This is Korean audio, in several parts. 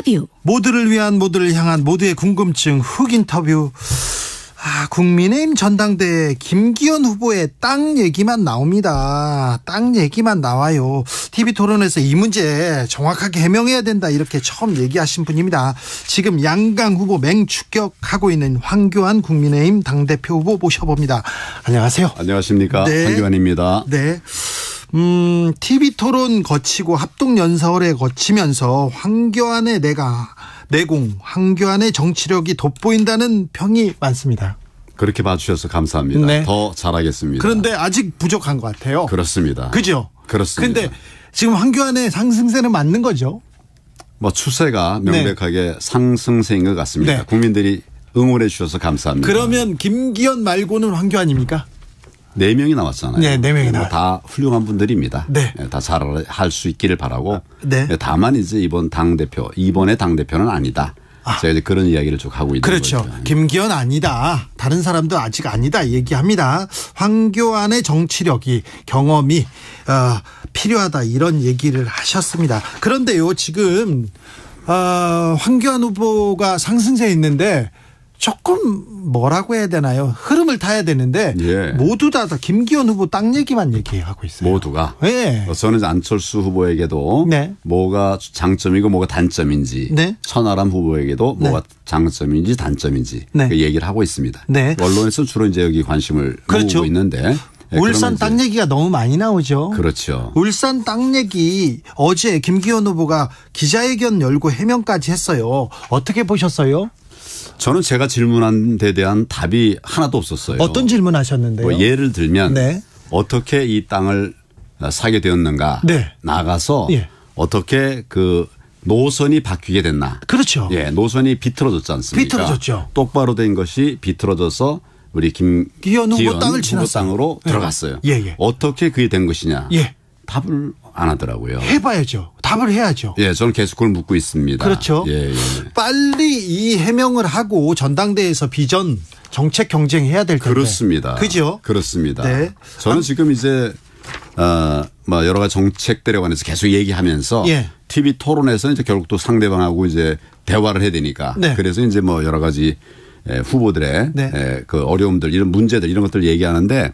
인터뷰. 모두를 위한, 모두를 향한, 모두의 궁금증 훅 인터뷰. 국민의힘 전당대회 김기현 후보의 땅 얘기만 나옵니다. 땅 얘기만 나와요. TV토론에서 이 문제 정확하게 해명해야 된다, 이렇게 처음 얘기하신 분입니다. 지금 양강 후보 맹추격하고 있는 황교안 국민의힘 당대표 후보 모셔봅니다. 안녕하세요. 안녕하십니까. 네. 황교안입니다. 네. TV토론 거치고 합동연설에 거치면서 황교안의 내공, 황교안의 정치력이 돋보인다는 평이 많습니다. 그렇게 봐주셔서 감사합니다. 네. 더 잘하겠습니다. 그런데 아직 부족한 것 같아요. 그렇습니다. 그죠? 그렇습니다. 그런데 지금 황교안의 상승세는 맞는 거죠? 뭐 추세가 명백하게 상승세인 것 같습니다. 네. 국민들이 응원해 주셔서 감사합니다. 그러면 김기현 말고는 황교안입니까? 4명이 나왔잖아요. 네, 4명이 나왔어요. 다 훌륭한 분들입니다. 네. 다 잘할 수 있기를 바라고. 네. 다만 이제 이번의 당대표는 아니다. 제가 이제 그런 이야기를 쭉 하고 있는 그렇죠. 거죠. 김기현 아니다. 다른 사람도 아직 아니다 얘기합니다. 황교안의 정치력이, 경험이 필요하다, 이런 얘기를 하셨습니다. 그런데요, 지금 황교안 후보가 상승세에 있는데 조금 뭐라고 해야 되나요? 흐름을 타야 되는데 예. 모두 다 김기현 후보 땅 얘기만 얘기하고 있어요. 모두가. 네. 저는 안철수 후보에게도 네. 뭐가 장점이고 뭐가 단점인지, 네. 천하람 후보에게도 네. 뭐가 장점인지 단점인지 네. 그 얘기를 하고 있습니다. 네. 언론에서 주로 이제 여기 관심을 그렇죠. 모으고 있는데. 울산 땅 얘기가 너무 많이 나오죠. 그렇죠. 울산 땅 얘기 어제 김기현 후보가 기자회견 열고 해명까지 했어요. 어떻게 보셨어요? 저는 제가 질문한 데 대한 답이 하나도 없었어요. 어떤 질문 하셨는데요? 뭐 예를 들면 네. 어떻게 이 땅을 사게 되었는가, 네. 나가서 예. 어떻게 그 노선이 바뀌게 됐나. 그렇죠. 예, 노선이 비틀어졌지 않습니까? 비틀어졌죠. 똑바로 된 것이 비틀어져서 우리 기현 후보 땅을 후보 지났어요. 땅으로 네. 들어갔어요. 예, 예. 어떻게 그게 된 것이냐. 예. 답을 안 하더라고요. 해봐야죠. 답을 해야죠. 예, 저는 계속 그걸 묻고 있습니다. 그렇죠. 예, 예. 빨리 이 해명을 하고 전당대회에서 비전 정책 경쟁해야 될 텐데. 그렇습니다. 그죠? 그렇습니다. 네. 저는 지금 이제 뭐 여러 가지 정책들에 관해서 계속 얘기하면서 예. TV 토론에서 이제 결국 또 상대방하고 이제 대화를 해야 되니까. 네. 그래서 이제 뭐 여러 가지 후보들의 네. 그 어려움들, 이런 문제들, 이런 것들 얘기하는데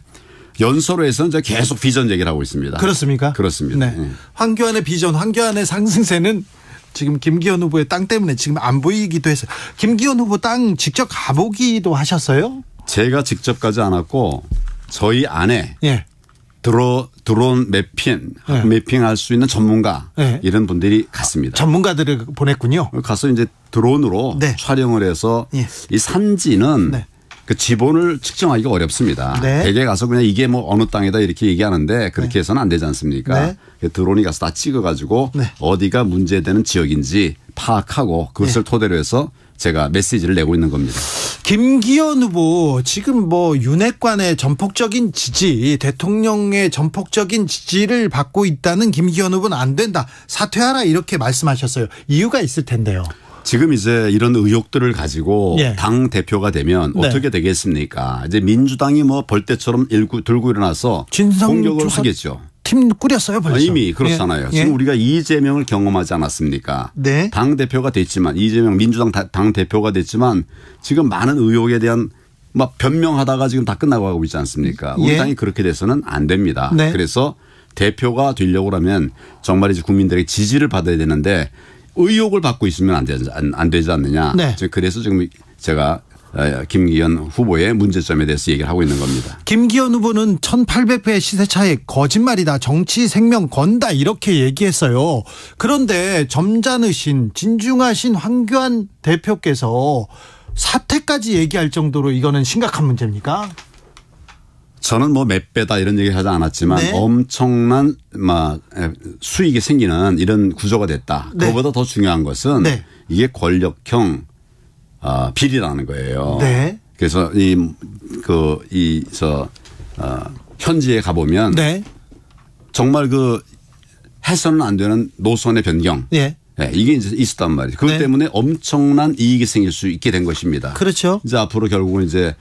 연설에서는 이제 계속 비전 얘기를 하고 있습니다. 그렇습니까? 그렇습니다. 네. 예. 황교안의 비전, 황교안의 상승세는 지금 김기현 후보의 땅 때문에 지금 안 보이기도 했어요. 김기현 후보 땅 직접 가보기도 하셨어요? 제가 직접 가지 않았고 저희 안에 예. 드론 네. 매핑할 수 있는 전문가, 네. 이런 분들이 갔습니다. 전문가들을 보냈군요. 가서 이제 드론으로 네. 촬영을 해서 예. 이 산지는 네. 그 지본을 측정하기가 어렵습니다. 네. 대개 가서 그냥 이게 뭐 어느 땅이다 이렇게 얘기하는데 그렇게 해서는 안 되지 않습니까? 네. 드론이 가서 다 찍어가지고 네. 어디가 문제되는 지역인지 파악하고 그것을 토대로 해서 제가 메시지를 내고 있는 겁니다. 김기현 후보 지금 뭐 윤핵관의 전폭적인 지지, 대통령의 전폭적인 지지를 받고 있다는 김기현 후보는 안 된다, 사퇴하라, 이렇게 말씀하셨어요. 이유가 있을 텐데요. 지금 이제 이런 의혹들을 가지고 예. 당 대표가 되면 네. 어떻게 되겠습니까? 이제 민주당이 뭐 벌떼처럼 들고 일어나서 진상 공격을 조사 하겠죠. 팀 꾸렸어요 벌써. 이미 그렇잖아요. 예. 지금 우리가 이재명을 경험하지 않았습니까? 네. 당 대표가 됐지만, 이재명 민주당 당 대표가 됐지만 지금 많은 의혹에 대한 막 변명하다가 지금 다 끝나고 가고 있지 않습니까? 우리 예. 당이 그렇게 돼서는 안 됩니다. 네. 그래서 대표가 되려고 하면 정말 이제 국민들의 지지를 받아야 되는데 의혹을 받고 있으면 안 되지 않느냐. 네. 그래서 지금 제가 김기현 후보의 문제점에 대해서 얘기를 하고 있는 겁니다. 김기현 후보는 1800배 시세차익 거짓말이다, 정치 생명 건다, 이렇게 얘기했어요. 그런데 점잖으신 진중하신 황교안 대표께서 사퇴까지 얘기할 정도로 이거는 심각한 문제입니까? 저는 뭐 몇 배다 이런 얘기 하지 않았지만 네. 엄청난 수익이 생기는 이런 구조가 됐다. 네. 그거보다 더 중요한 것은 네. 이게 권력형 비리라는 거예요. 네. 그래서 현지에 가보면 네. 정말 그 해서는 안 되는 노선의 변경. 예. 네, 이게 이제 있었단 말이에요. 그것 네. 때문에 엄청난 이익이 생길 수 있게 된 것입니다. 그렇죠. 이제 앞으로 결국은 이제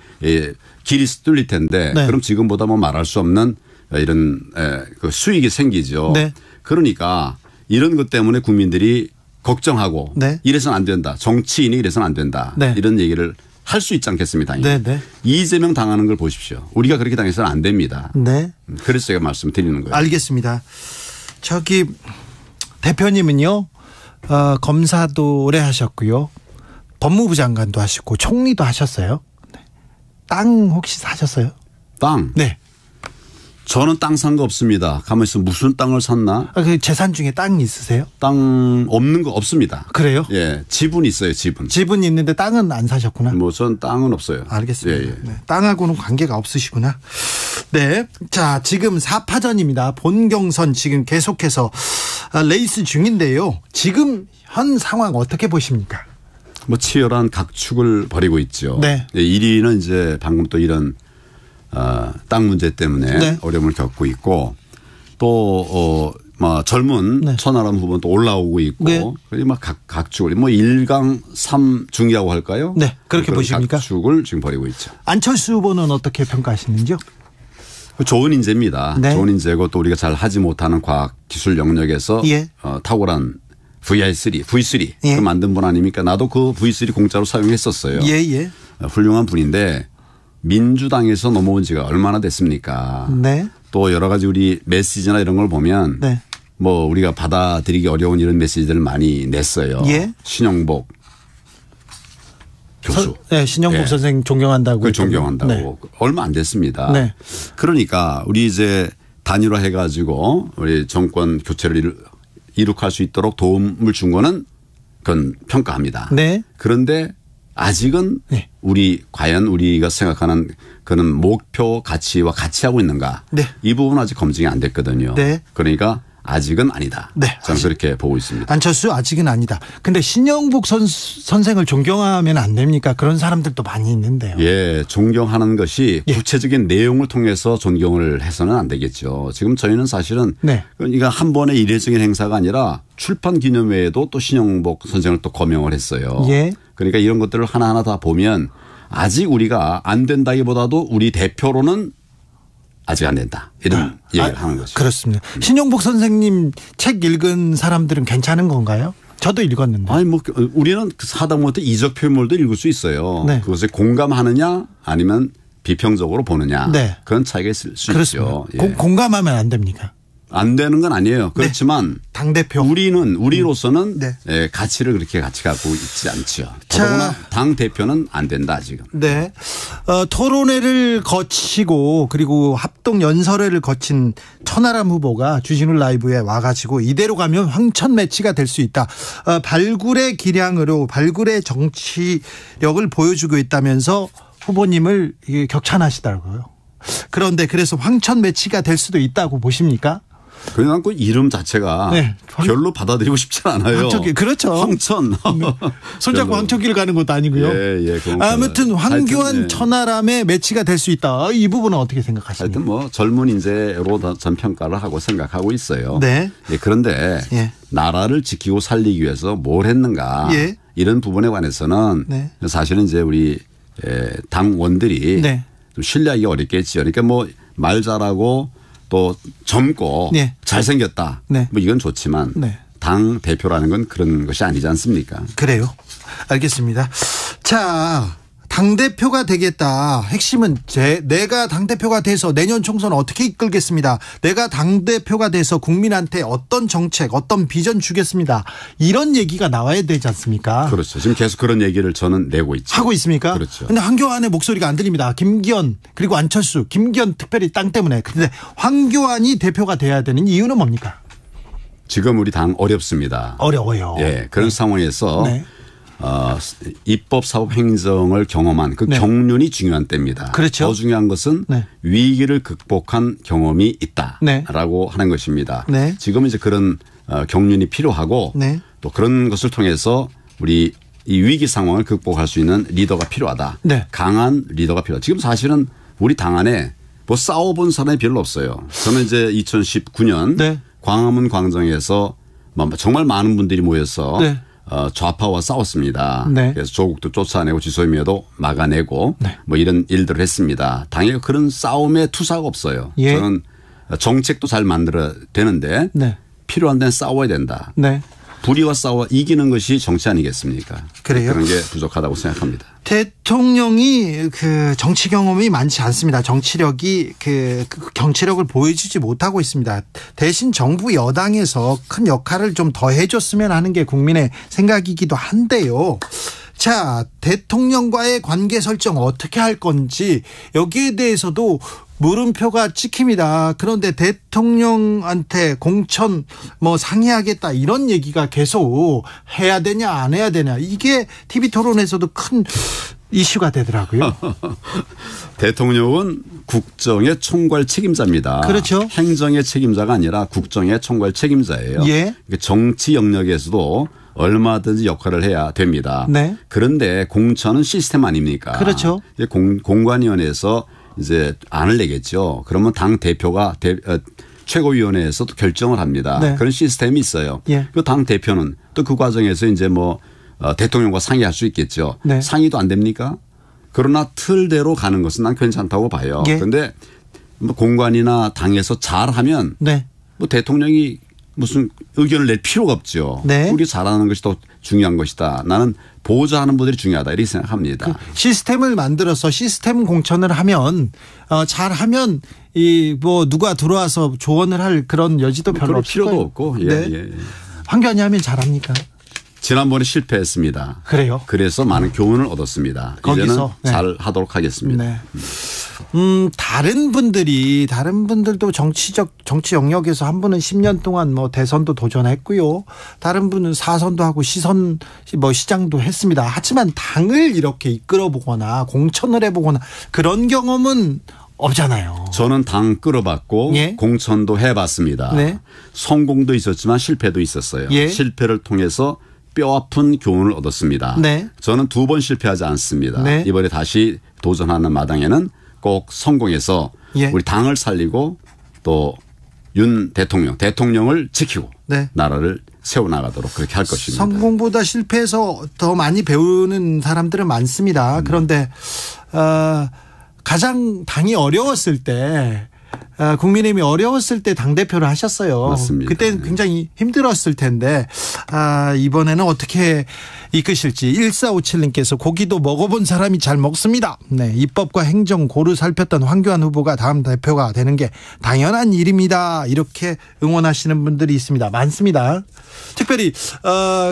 길이 뚫릴 텐데 네. 그럼 지금보다 뭐 말할 수 없는 이런 그 수익이 생기죠. 네. 그러니까 이런 것 때문에 국민들이 걱정하고 네. 이래서는 안 된다. 정치인이 이래서는 안 된다. 네. 이런 얘기를 할 수 있지 않겠습니까? 네, 네. 이재명 당하는 걸 보십시오. 우리가 그렇게 당해서는 안 됩니다. 네. 그래서 제가 말씀드리는 거예요. 알겠습니다. 저기 대표님은요. 검사도 오래 하셨고요. 법무부 장관도 하시고 총리도 하셨어요. 네. 땅 혹시 사셨어요? 땅? 네. 저는 땅 산 거 없습니다. 가만히 있으면 무슨 땅을 샀나? 그 재산 중에 땅 있으세요? 땅 없는 거 없습니다. 그래요? 예. 지분 있어요. 지분. 집은 있는데 땅은 안 사셨구나. 뭐 전 땅은 없어요. 알겠습니다. 예, 예. 네. 땅하고는 관계가 없으시구나. 네. 자, 지금 4파전입니다. 본경선 지금 계속해서 레이스 중인데요. 지금 현 상황 어떻게 보십니까? 뭐 치열한 각축을 벌이고 있죠. 네. 1위는 이제 방금 또 이런 땅 문제 때문에 네. 어려움을 겪고 있고 또 젊은 네. 천하람 후보는 또 올라오고 있고 네. 막 각축을 뭐 1강 3중이라고 할까요? 네. 그렇게 그런 보십니까? 각축을 지금 벌이고 있죠. 안철수 후보는 어떻게 평가하시는지요? 좋은 인재입니다. 네. 좋은 인재고 또 우리가 잘 하지 못하는 과학 기술 영역에서 예. 탁월한 V3 예. 그 만든 분 아닙니까? 나도 그 V3 공짜로 사용했었어요. 예, 예. 훌륭한 분인데 민주당에서 넘어온 지가 얼마나 됐습니까? 네. 또 여러 가지 우리 메시지나 이런 걸 보면 네. 뭐 우리가 받아들이기 어려운 이런 메시지들을 많이 냈어요. 예. 신영복 교수. 네, 신영복 예. 선생 존경한다고. 그 존경한다고. 네. 얼마 안 됐습니다. 네. 그러니까 우리 이제 단일화 해가지고 우리 정권 교체를 이룩할 수 있도록 도움을 준 거는 그건 평가합니다. 네. 그런데 아직은 네. 과연 우리가 생각하는 그런 목표 가치와 같이 하고 있는가. 네. 이 부분은 아직 검증이 안 됐거든요. 네. 그러니까 아직은 아니다. 네. 저는 그렇게 보고 있습니다. 안철수 아직은 아니다. 근데 신영복 선생을 존경하면 안 됩니까? 그런 사람들도 많이 있는데요. 예, 존경하는 것이 예. 구체적인 내용을 통해서 존경을 해서는 안 되겠죠. 지금 저희는 사실은 네. 그러니까 한 번의 일회적인 행사가 아니라 출판 기념회에도 또 신영복 선생을 또 거명을 했어요. 예. 그러니까 이런 것들을 하나하나 다 보면 아직 우리가 안 된다기보다도 우리 대표로는 아직 안 된다. 이런 얘기를 하는 거죠. 그렇습니다. 신영복 선생님 책 읽은 사람들은 괜찮은 건가요? 저도 읽었는데. 아니 뭐 우리는 하다못해 이적 표현물도 읽을 수 있어요. 네. 그것에 공감하느냐 아니면 비평적으로 보느냐. 네. 그런 차이가 있을 수 그렇습니다. 있죠. 예. 공감하면 안 됩니까? 안 되는 건 아니에요. 그렇지만 당대표. 우리로서는 네. 예, 가치를 그렇게 같이 갖고 있지 않죠. 자. 더더구나 당 대표는 안 된다 지금. 네. 토론회를 거치고 그리고 합동 연설회를 거친 천하람 후보가 주진우 라이브에 와가지고 이대로 가면 황천 매치가 될 수 있다. 발굴의 기량으로 발굴의 정치력을 보여주고 있다면서 후보님을 격찬하시더라고요. 그런데 그래서 황천 매치가 될 수도 있다고 보십니까? 그냥 그 이름 자체가 네. 별로 받아들이고 싶지 않아요. 황천길 그렇죠. 황천. 손잡고 황천길 가는 것도 아니고요. 예, 아무튼 황교안 하여튼, 예. 천하람의 매치가 될 수 있다. 이 부분은 어떻게 생각하십니까? 하여튼 뭐 젊은 인재로 전 평가를 하고 생각하고 있어요. 네. 예, 그런데 예. 나라를 지키고 살리기 위해서 뭘 했는가 예. 이런 부분에 관해서는 네. 사실은 이제 우리 당원들이 네. 좀 신뢰하기 어렵겠지요. 그러니까 뭐 말 잘하고 또 젊고 네. 잘생겼다. 네. 뭐 이건 좋지만 네. 당 대표라는 건 그런 것이 아니지 않습니까? 그래요. 알겠습니다. 자, 당대표가 되겠다. 핵심은 내가 당대표가 돼서 내년 총선 어떻게 이끌겠습니다. 내가 당대표가 돼서 국민한테 어떤 정책, 어떤 비전 주겠습니다. 이런 얘기가 나와야 되지 않습니까? 그렇죠. 지금 계속 그런 얘기를 저는 내고 있죠. 하고 있습니까? 그렇죠. 근데 황교안의 목소리가 안 들립니다. 김기현 그리고 안철수, 김기현 특별히 땅 때문에. 근데 황교안이 대표가 돼야 되는 이유는 뭡니까? 지금 우리 당 어렵습니다. 어려워요. 예, 그런 상황에서 네. 입법, 사법, 행정을 경험한 그 네. 경륜이 중요한 때입니다. 그렇죠. 더 중요한 것은 네. 위기를 극복한 경험이 네. 있다라고 하는 것입니다. 네. 지금 이제 그런 경륜이 필요하고 네. 또 그런 것을 통해서 우리 이 위기 상황을 극복할 수 있는 리더가 필요하다. 네. 강한 리더가 필요하다. 지금 사실은 우리 당 안에 뭐 싸워본 사람이 별로 없어요. 저는 이제 2019년 네. 광화문 광장에서 정말 많은 분들이 모여서 네. 좌파와 싸웠습니다. 네. 그래서 조국도 쫓아내고 지소미아도 막아내고 네. 뭐 이런 일들을 했습니다. 당연히 그런 싸움에 투사가 없어요. 예. 저는 정책도 잘 만들어야 되는데 네. 필요한 데는 싸워야 된다. 네. 불의와 싸워 이기는 것이 정치 아니겠습니까? 그래요? 그런 게 부족하다고 생각합니다. 대통령이 그 정치 경험이 많지 않습니다. 정치력이 정치력을 보여주지 못하고 있습니다. 대신 정부 여당에서 큰 역할을 좀 더 해줬으면 하는 게 국민의 생각이기도 한데요. 자, 대통령과의 관계 설정 어떻게 할 건지 여기에 대해서도 물음표가 찍힙니다. 그런데 대통령한테 공천 상의하겠다 이런 얘기가 계속 해야 되냐 안 해야 되냐 이게 TV 토론에서도 큰 이슈가 되더라고요. 대통령은 국정의 총괄 책임자입니다. 그렇죠. 행정의 책임자가 아니라 국정의 총괄 책임자예요. 예. 정치 영역에서도 얼마든지 역할을 해야 됩니다. 네. 그런데 공천은 시스템 아닙니까? 그렇죠. 공관위원회에서 이제 안을 내겠죠. 그러면 당 대표가 최고위원회에서 또 결정을 합니다. 네. 그런 시스템이 있어요. 예. 그 당 대표는 또 그 과정에서 이제 대통령과 상의할 수 있겠죠. 네. 상의도 안 됩니까? 그러나 틀대로 가는 것은 난 괜찮다고 봐요. 예. 그런데 공관이나 당에서 잘하면 네. 대통령이 무슨 의견을 낼 필요가 없죠. 네. 우리 잘하는 것이 더 중요한 것이다. 나는 보좌하는 분들이 중요하다 이렇게 생각합니다. 시스템을 만들어서 시스템 공천을 하면 잘하면 누가 들어와서 조언을 할 그런 여지도 별로 없을 필요도 거예요. 없고. 네. 황교안이 하면 잘합니까? 지난번에 실패했습니다. 그래요? 그래서 많은 교훈을 얻었습니다. 거기서? 이제는 네. 잘 하도록 하겠습니다. 네. 다른 분들도 정치 영역에서 한 분은 10년 동안 대선도 도전했고요. 다른 분은 사선도 하고 시장도 했습니다. 하지만 당을 이렇게 이끌어 보거나 공천을 해보거나 그런 경험은 없잖아요. 저는 당 끌어봤고 예. 공천도 해봤습니다. 네. 성공도 있었지만 실패도 있었어요. 예. 실패를 통해서 뼈아픈 교훈을 얻었습니다. 네. 저는 2번 실패하지 않습니다. 네. 이번에 다시 도전하는 마당에는 꼭 성공해서 예. 우리 당을 살리고 또 윤 대통령을 지키고 네. 나라를 세워나가도록 그렇게 할 것입니다. 성공보다 실패해서 더 많이 배우는 사람들은 많습니다. 그런데 가장 당이 어려웠을 때 국민의힘이 어려웠을 때 당대표를 하셨어요. 맞습니다. 그때는 굉장히 힘들었을 텐데 이번에는 어떻게 이끄실지 1457님께서 고기도 먹어본 사람이 잘 먹습니다. 네, 입법과 행정 고루 살폈던 황교안 후보가 다음 대표가 되는 게 당연한 일입니다. 이렇게 응원하시는 분들이 있습니다. 많습니다. 특별히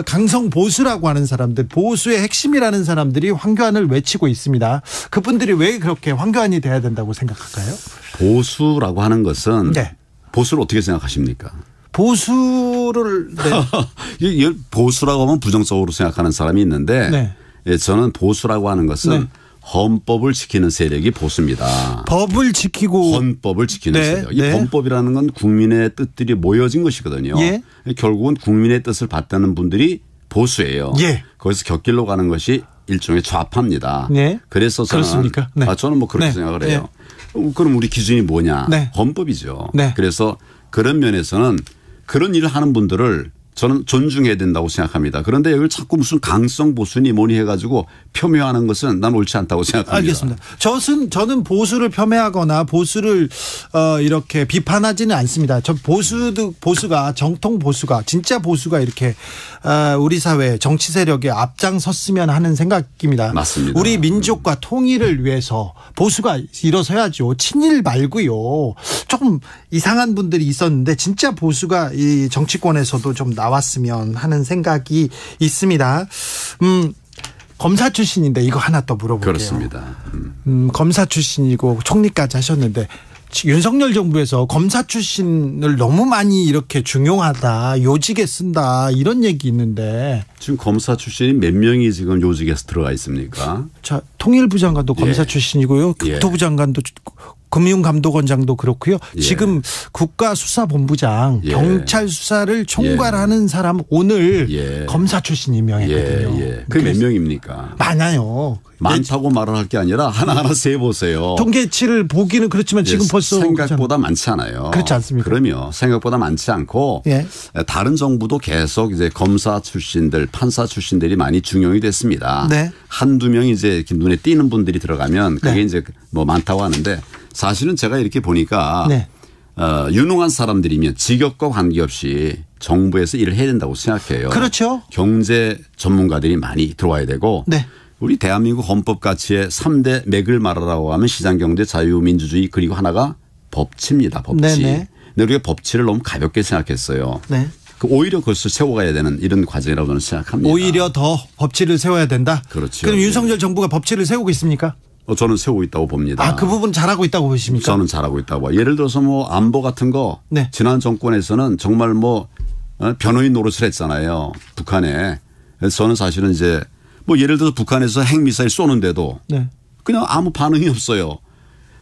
강성 보수라고 하는 사람들, 보수의 핵심이라는 사람들이 황교안을 외치고 있습니다. 그분들이 왜 그렇게 황교안이 돼야 된다고 생각할까요? 보수라고 하는 것은 네. 보수를 어떻게 생각하십니까? 보수를 네. 보수라고 하면 부정적으로 생각하는 사람이 있는데 네. 저는 보수라고 하는 것은 네. 헌법을 지키는 세력이 보수입니다. 법을 지키고 헌법을 지키는 네. 세력. 이 네. 헌법이라는 건 국민의 뜻들이 모여진 것이거든요. 예. 결국은 국민의 뜻을 받드는 분들이 보수예요. 예. 거기서 곁길로 가는 것이 일종의 좌파입니다. 네. 그래서 저는 그렇습니까? 네. 저는 그렇게 네. 생각을 해요. 그럼 우리 기준이 뭐냐? 네. 헌법이죠. 네. 그래서 그런 면에서는 그런 일을 하는 분들을 저는 존중해야 된다고 생각합니다. 그런데 여기를 자꾸 무슨 강성 보수니 뭐니 해가지고 겸해하는 것은 난 옳지 않다고 생각합니다. 알겠습니다. 저는 보수를 폄훼하거나 보수를 이렇게 비판하지는 않습니다. 저 보수가 정통 보수가 진짜 보수가 이렇게 우리 사회 정치 세력에 앞장섰으면 하는 생각입니다. 맞습니다. 우리 민족과 통일을 위해서 보수가 일어서야죠. 친일 말고요. 조금 이상한 분들이 있었는데 진짜 보수가 이 정치권에서도 좀 나왔으면 하는 생각이 있습니다. 검사 출신인데 이거 하나 또 물어볼게요. 그렇습니다. 검사 출신이고 총리까지 하셨는데 윤석열 정부에서 검사 출신을 너무 많이 이렇게 중용하다, 요직에 쓴다 이런 얘기 있는데 지금 검사 출신이 몇 명이 지금 요직에서 들어가 있습니까? 자, 통일부 장관도 검사 출신이고요. 국토부 장관도 금융감독원장도 그렇고요. 지금 국가수사본부장 경찰 수사를 총괄하는 사람 오늘 검사 출신 임명했거든요. 그게 몇 명입니까? 많아요. 많다고 말을 할 게 아니라 하나하나 세보세요. 통계치를 보기는 그렇지만 지금 벌써 생각보다 많지 않아요. 그렇지 않습니까? 그럼요. 생각보다 많지 않고 다른 정부도 계속 이제 검사 출신들, 판사 출신들이 많이 중용이 됐습니다. 네. 한두 명 이제 이렇게 눈에 띄는 분들이 들어가면 그게 네. 이제 많다고 하는데 사실은 제가 이렇게 보니까 유능한 사람들이면 직업과 관계없이 정부에서 일을 해야 된다고 생각해요. 그렇죠. 경제 전문가들이 많이 들어와야 되고 네. 우리 대한민국 헌법 가치의 3대 맥을 말하라고 하면 시장경제, 자유민주주의 그리고 하나가 법치입니다. 법치. 네네. 근데 우리가 법치를 너무 가볍게 생각했어요. 네. 오히려 그것을 세워가야 되는 이런 과정이라고 저는 생각합니다. 오히려 더 법치를 세워야 된다. 그렇죠. 그럼 윤석열 정부가 법치를 세우고 있습니까? 저는 세우고 있다고 봅니다. 그 부분 잘하고 있다고 보십니까? 저는 잘하고 있다고 봐요. 예를 들어서 뭐 안보 같은 거 네. 지난 정권에서는 정말 뭐 변호인 노릇을 했잖아요. 북한에. 그래서 저는 사실은 이제 뭐 예를 들어서 북한에서 핵미사일 쏘는데도 네. 그냥 아무 반응이 없어요.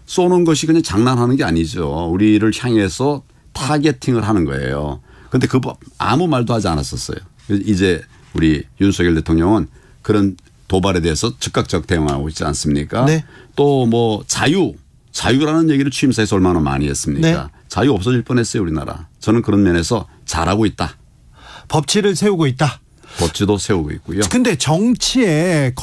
쏘는 것이 그냥 장난하는 게 아니죠. 우리를 향해서 타겟팅을 하는 거예요. 그런데 아무 말도 하지 않았었어요. 이제 우리 윤석열 대통령은 그런 도발에 대해서 즉각적 대응하고 있지 않습니까? 네. 또 뭐 자유라는 얘기를 취임사에서 얼마나 많이 했습니까? 네. 자유 없어질 뻔했어요 우리나라. 저는 그런 면에서 잘하고 있다. 법치를 세우고 있다. 법치도 세우고 있고요. 근데 정치에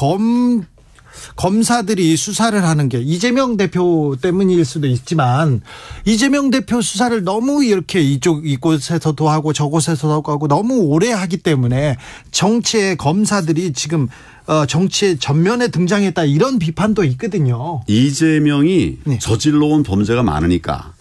검사들이 수사를 하는 게 이재명 대표 때문일 수도 있지만 이재명 대표 수사를 너무 이렇게 이곳에서도 하고 저곳에서도 하고 너무 오래 하기 때문에 정치의 검사들이 지금 정치의 전면에 등장했다 이런 비판도 있거든요. 이재명이 네. 저질러온 범죄가 많으니까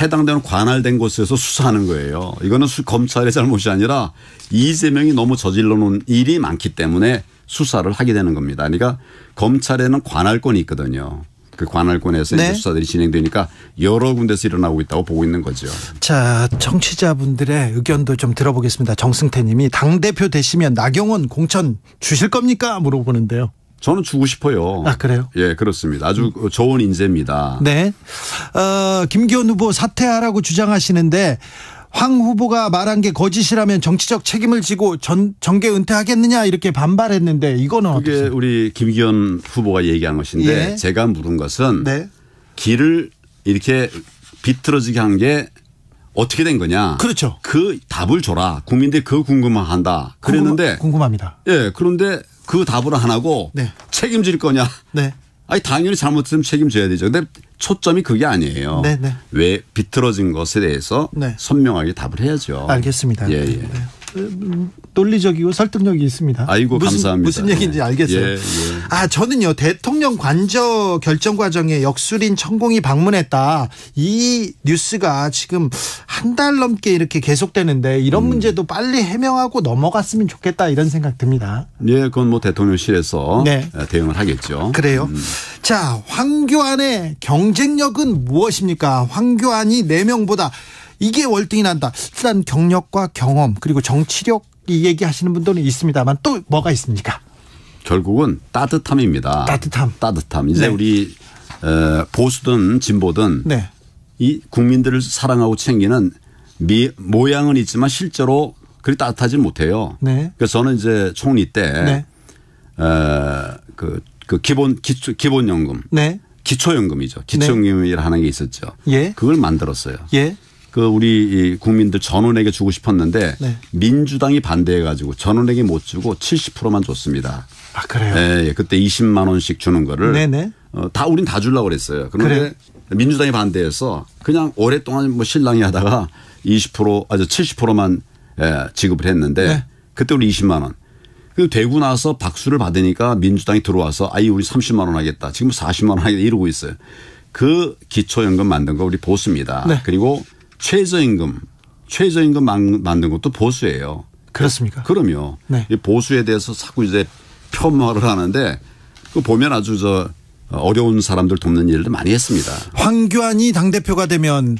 해당되는 관할된 곳에서 수사하는 거예요. 이거는 검찰의 잘못이 아니라 이재명이 너무 저질러 놓은 일이 많기 때문에 수사를 하게 되는 겁니다. 그러니까 검찰에는 관할권이 있거든요. 그 관할권에서 네. 이제 수사들이 진행되니까 여러 군데서 일어나고 있다고 보고 있는 거죠. 자, 청취자분들의 의견도 좀 들어보겠습니다. 정승태 님이 당대표 되시면 나경원 공천 주실 겁니까? 물어보는데요. 저는 주고 싶어요. 그래요? 예, 그렇습니다. 아주 좋은 인재입니다. 네. 김기현 후보 사퇴하라고 주장하시는데 황 후보가 말한 게 거짓이라면 정치적 책임을 지고 정계 은퇴하겠느냐 이렇게 반발했는데 이거는 그게 어떠세요? 우리 김기현 후보가 얘기한 것인데 예. 제가 물은 것은 네. 길을 이렇게 비틀어지게 한 게 어떻게 된 거냐. 그렇죠. 그 답을 줘라. 국민들이 그거 궁금해한다. 그랬는데 궁금합니다. 예, 그런데 그 답을 안 하고 네. 책임질 거냐. 네. 아니 당연히 잘못했으면 책임져야 되죠. 근데 초점이 그게 아니에요. 네, 네. 왜 비틀어진 것에 대해서 네. 선명하게 답을 해야죠. 알겠습니다. 예, 예. 네. 논리적이고 설득력이 있습니다. 아이고 감사합니다. 무슨 얘기인지 알겠어요. 예, 예. 저는요 대통령 관저 결정 과정에 역술인 천공이 방문했다. 이 뉴스가 지금 한 달 넘게 이렇게 계속되는데 이런 문제도 빨리 해명하고 넘어갔으면 좋겠다 이런 생각 듭니다. 예, 그건 뭐 대통령실에서 네. 대응을 하겠죠. 그래요. 자, 황교안의 경쟁력은 무엇입니까? 황교안이 4명보다 이게 월등히 난다. 일단 경력과 경험 그리고 정치력 이 얘기하시는 분들은 있습니다만 또 뭐가 있습니까? 결국은 따뜻함입니다. 따뜻함. 이제 네. 우리 보수든 진보든 네. 이 국민들을 사랑하고 챙기는 모양은 있지만 실제로 그리 따뜻하지 못해요. 네. 그래서 저는 이제 총리 때 네. 그 기본연금, 네. 기초연금이죠. 기초연금이라는 게 있었죠. 예. 그걸 만들었어요. 예. 그 우리 국민들 전원에게 주고 싶었는데 네. 민주당이 반대해가지고 전원에게 못 주고 70%만 줬습니다. 그래요? 예, 그때 20만 원씩 주는 거를 네네. 우린 다 주려고 그랬어요. 그런데 그래요? 민주당이 반대해서 그냥 오랫동안 뭐 신랑이 하다가 70%만 지급을 했는데 네. 그때 우리 20만 원. 그 되고 나서 박수를 받으니까 민주당이 들어와서 우리 30만 원 하겠다. 지금 40만 원 하겠다 이러고 있어요. 그 기초연금 만든 거 우리 보수입니다. 네. 그리고 최저임금 만든 것도 보수예요. 그렇습니까? 그럼요. 네. 이 보수에 대해서 자꾸 이제 폄하를 하는데 그 보면 아주 어려운 사람들 돕는 일도 많이 했습니다. 황교안이 당대표가 되면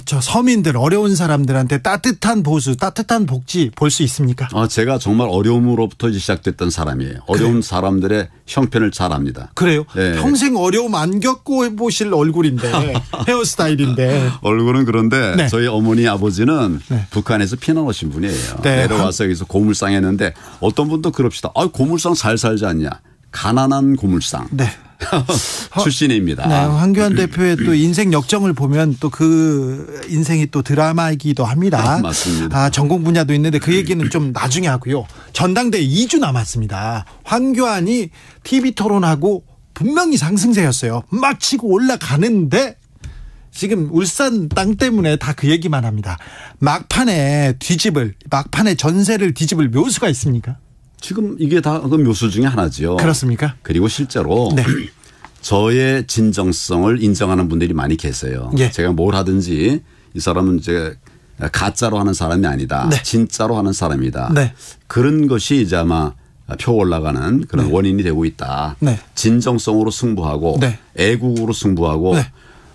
저 서민들 어려운 사람들한테 따뜻한 보수 따뜻한 복지 볼 수 있습니까? 제가 정말 어려움으로부터 시작됐던 사람이에요. 어려운 사람들의 형편을 잘 압니다. 그래요? 네. 평생 어려움 안 겪어보실 얼굴인데 헤어스타일인데 얼굴은 그런데 네. 저희 어머니 아버지는 네. 북한에서 피난 오신 분이에요. 네. 내려와서 여기서 고물상 했는데 어떤 분도 그럽시다. 고물상 잘 살지 않냐. 가난한 고물상. 네. 출신입니다. 네, 황교안 대표의 또 인생 역정을 보면 또 그 인생이 또 드라마이기도 합니다. 맞습니다. 전공 분야도 있는데 그 얘기는 좀 나중에 하고요. 전당대회 2주 남았습니다. 황교안이 TV 토론하고 분명히 상승세였어요. 막 치고 올라가는데 지금 울산 땅 때문에 다 그 얘기만 합니다. 막판에 전세를 뒤집을 묘수가 있습니까? 지금 이게 다 그 묘수 중에 하나지요. 그렇습니까? 그리고 실제로 네. 저의 진정성을 인정하는 분들이 많이 계세요. 예. 제가 뭘 하든지 이 사람은 이제 가짜로 하는 사람이 아니다. 네. 진짜로 하는 사람이다. 네. 그런 것이 이제 아마 표 올라가는 그런 네. 원인이 되고 있다. 네. 진정성으로 승부하고 네. 애국으로 승부하고 네.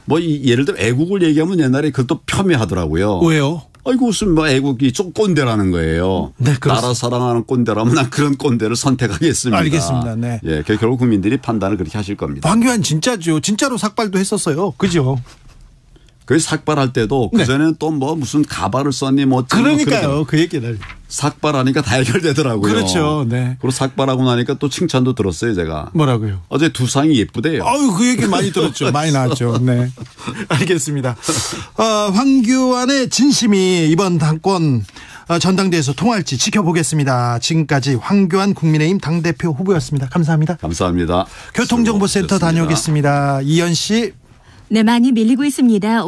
뭐 예를 들어 애국을 얘기하면 옛날에 그것도 폄훼하더라고요. 왜요? 아이고 무슨 뭐 애국이 좀 꼰대라는 거예요. 네, 그렇습니다. 나라 사랑하는 꼰대라면 난 그런 꼰대를 선택하겠습니다. 알겠습니다. 네. 예, 결국 국민들이 판단을 그렇게 하실 겁니다. 황교안 진짜죠. 진짜로 삭발도 했었어요. 그죠? 그 삭발할 때도 네. 그전에는 또 뭐 무슨 가발을 썼니 뭐 그러니까요. 그 얘기를. 삭발하니까 다 해결되더라고요. 그렇죠. 네. 그리고 삭발하고 나니까 또 칭찬도 들었어요, 제가. 뭐라고요? 어제 두상이 예쁘대요. 아유, 그 얘기 많이 들었죠. 많이 나왔죠. 네. 알겠습니다. 황교안의 진심이 이번 당권 전당대회에서 통할지 지켜보겠습니다. 지금까지 황교안 국민의힘 당대표 후보였습니다. 감사합니다. 감사합니다. 교통정보센터 다녀오겠습니다. 이현 씨. 네, 많이 밀리고 있습니다.